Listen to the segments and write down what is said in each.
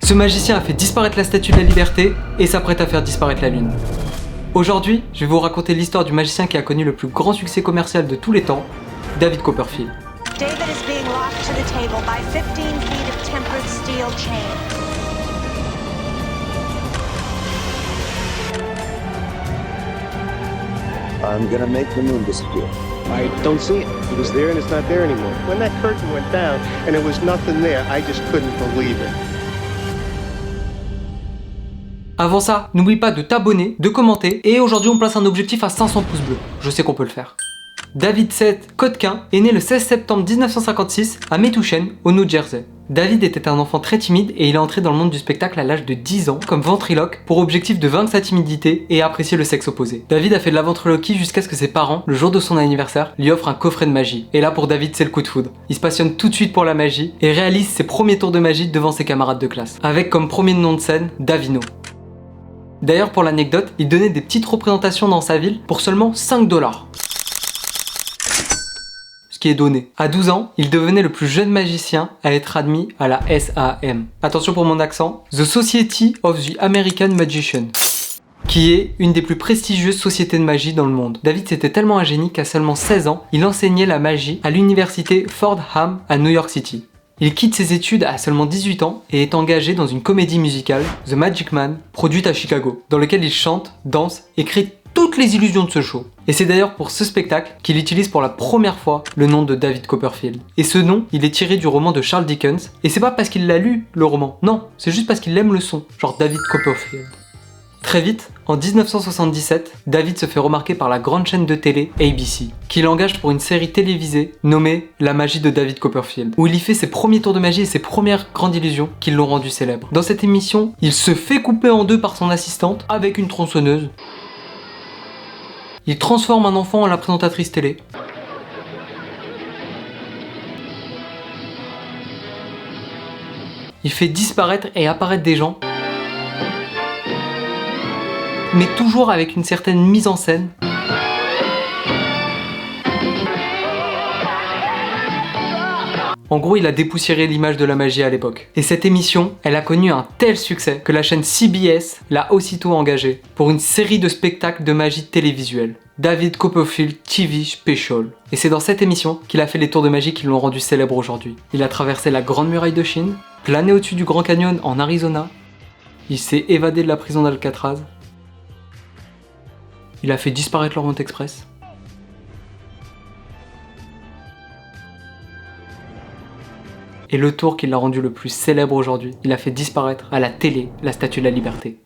Ce magicien a fait disparaître la Statue de la Liberté et s'apprête à faire disparaître la Lune. Aujourd'hui, je vais vous raconter l'histoire du magicien qui a connu le plus grand succès commercial de tous les temps, David Copperfield. David is being locked to the table by 15 feet of tempered steel chain. I'm gonna make the moon disappear. I don't see it. It was there and it's not there anymore. When that curtain went down and there was nothing there, I just couldn't believe it. Avant ça, n'oublie pas de t'abonner, de commenter, et aujourd'hui on place un objectif à 500 pouces bleus. Je sais qu'on peut le faire. David Seth Kotkin est né le 16 septembre 1956 à Metuchen, au New Jersey. David était un enfant très timide et il est entré dans le monde du spectacle à l'âge de 10 ans comme ventriloque pour objectif de vaincre sa timidité et apprécier le sexe opposé. David a fait de la ventriloquie jusqu'à ce que ses parents, le jour de son anniversaire, lui offrent un coffret de magie. Et là pour David c'est le coup de foudre. Il se passionne tout de suite pour la magie et réalise ses premiers tours de magie devant ses camarades de classe, avec comme premier nom de scène Davino. D'ailleurs pour l'anecdote, il donnait des petites représentations dans sa ville pour seulement 5$. Ce qui est donné. À 12 ans, il devenait le plus jeune magicien à être admis à la SAM. Attention pour mon accent, The Society of the American Magician, qui est une des plus prestigieuses sociétés de magie dans le monde. David était tellement un génie qu'à seulement 16 ans, il enseignait la magie à l'université Fordham à New York City. Il quitte ses études à seulement 18 ans et est engagé dans une comédie musicale, The Magic Man, produite à Chicago, dans lequel il chante, danse et crée toutes les illusions de ce show. Et c'est d'ailleurs pour ce spectacle qu'il utilise pour la première fois le nom de David Copperfield. Et ce nom, il est tiré du roman de Charles Dickens, et c'est pas parce qu'il l'a lu, le roman, non, c'est juste parce qu'il aime le son, genre David Copperfield. Très vite, en 1977, David se fait remarquer par la grande chaîne de télé ABC, qui l'engage pour une série télévisée nommée La magie de David Copperfield, où il y fait ses premiers tours de magie et ses premières grandes illusions qui l'ont rendu célèbre. Dans cette émission, il se fait couper en deux par son assistante avec une tronçonneuse. Il transforme un enfant en la présentatrice télé. Il fait disparaître et apparaître des gens, mais toujours avec une certaine mise en scène. En gros, il a dépoussiéré l'image de la magie à l'époque. Et cette émission, elle a connu un tel succès que la chaîne CBS l'a aussitôt engagé pour une série de spectacles de magie télévisuelle, David Copperfield TV Special. Et c'est dans cette émission qu'il a fait les tours de magie qui l'ont rendu célèbre aujourd'hui. Il a traversé la Grande Muraille de Chine, plané au-dessus du Grand Canyon en Arizona, il s'est évadé de la prison d'Alcatraz, il a fait disparaître l'Orient Express, et le tour qui l'a rendu le plus célèbre aujourd'hui, il a fait disparaître à la télé la Statue de la Liberté.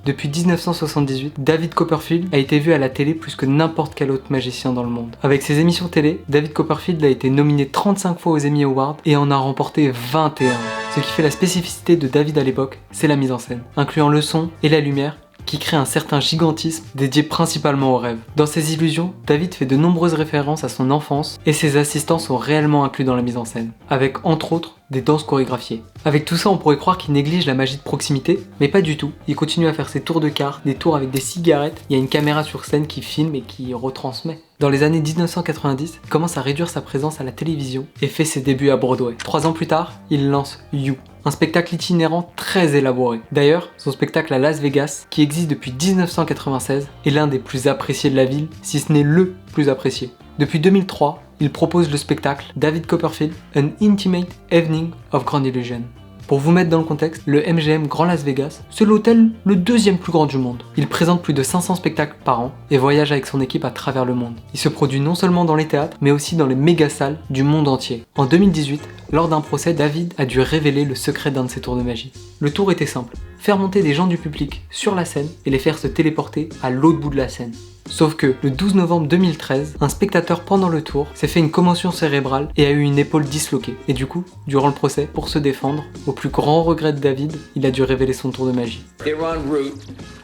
Depuis 1978, David Copperfield a été vu à la télé plus que n'importe quel autre magicien dans le monde. Avec ses émissions télé, David Copperfield a été nominé 35 fois aux Emmy Awards et en a remporté 21. Ce qui fait la spécificité de David à l'époque, c'est la mise en scène, incluant le son et la lumière, qui crée un certain gigantisme dédié principalement aux rêves. Dans ses illusions, David fait de nombreuses références à son enfance et ses assistants sont réellement inclus dans la mise en scène, avec entre autres des danses chorégraphiées. Avec tout ça, on pourrait croire qu'il néglige la magie de proximité, mais pas du tout. Il continue à faire ses tours de cartes, des tours avec des cigarettes, il y a une caméra sur scène qui filme et qui retransmet. Dans les années 1990, il commence à réduire sa présence à la télévision et fait ses débuts à Broadway. 3 ans plus tard, il lance You, un spectacle itinérant très élaboré. D'ailleurs, son spectacle à Las Vegas, qui existe depuis 1996, est l'un des plus appréciés de la ville, si ce n'est le plus apprécié. Depuis 2003, il propose le spectacle David Copperfield, An Intimate Evening of Grand Illusion. Pour vous mettre dans le contexte, le MGM Grand Las Vegas, c'est l'hôtel le 2e plus grand du monde. Il présente plus de 500 spectacles par an et voyage avec son équipe à travers le monde. Il se produit non seulement dans les théâtres, mais aussi dans les méga salles du monde entier. En 2018, lors d'un procès, David a dû révéler le secret d'un de ses tours de magie. Le tour était simple, faire monter des gens du public sur la scène et les faire se téléporter à l'autre bout de la scène. Sauf que le 12 novembre 2013, un spectateur pendant le tour s'est fait une commotion cérébrale et a eu une épaule disloquée. Et du coup, durant le procès, pour se défendre, au plus grand regret de David, il a dû révéler son tour de magie. They were en route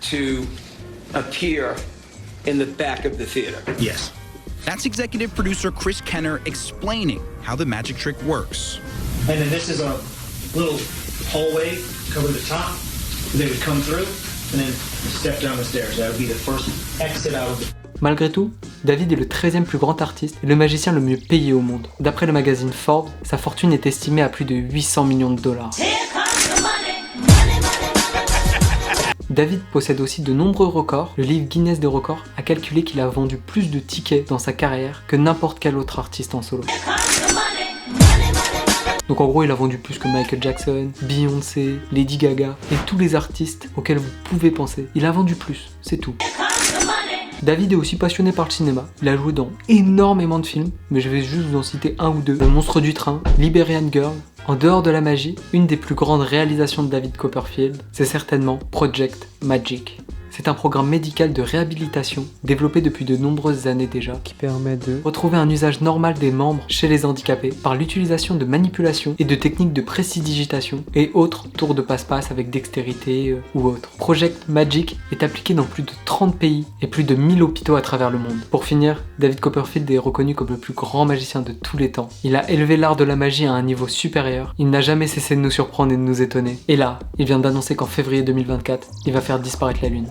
to appear in the back of the theater. Yes. That's executive producer Chris Kenner explaining how the magic trick works. And then this is a little hallway covered the top. They would come through, and then step down the stairs. That would be the first exit out of the... Malgré tout, David est le 13e plus grand artiste et le magicien le mieux payé au monde. D'après le magazine Forbes, sa fortune est estimée à plus de 800 millions de dollars. David possède aussi de nombreux records. Le livre Guinness des records a calculé qu'il a vendu plus de tickets dans sa carrière que n'importe quel autre artiste en solo. Donc en gros, il a vendu plus que Michael Jackson, Beyoncé, Lady Gaga et tous les artistes auxquels vous pouvez penser. Il a vendu plus, c'est tout. David est aussi passionné par le cinéma. Il a joué dans énormément de films, mais je vais juste vous en citer un ou deux. Le Monstre du Train, Liberian Girl. En dehors de la magie, une des plus grandes réalisations de David Copperfield, c'est certainement Project Magic. C'est un programme médical de réhabilitation développé depuis de nombreuses années déjà, qui permet de retrouver un usage normal des membres chez les handicapés par l'utilisation de manipulations et de techniques de prestidigitation et autres tours de passe-passe avec dextérité ou autres. Project Magic est appliqué dans plus de 30 pays et plus de 1000 hôpitaux à travers le monde. Pour finir, David Copperfield est reconnu comme le plus grand magicien de tous les temps. Il a élevé l'art de la magie à un niveau supérieur. Il n'a jamais cessé de nous surprendre et de nous étonner. Et là, il vient d'annoncer qu'en février 2024, il va faire disparaître la Lune.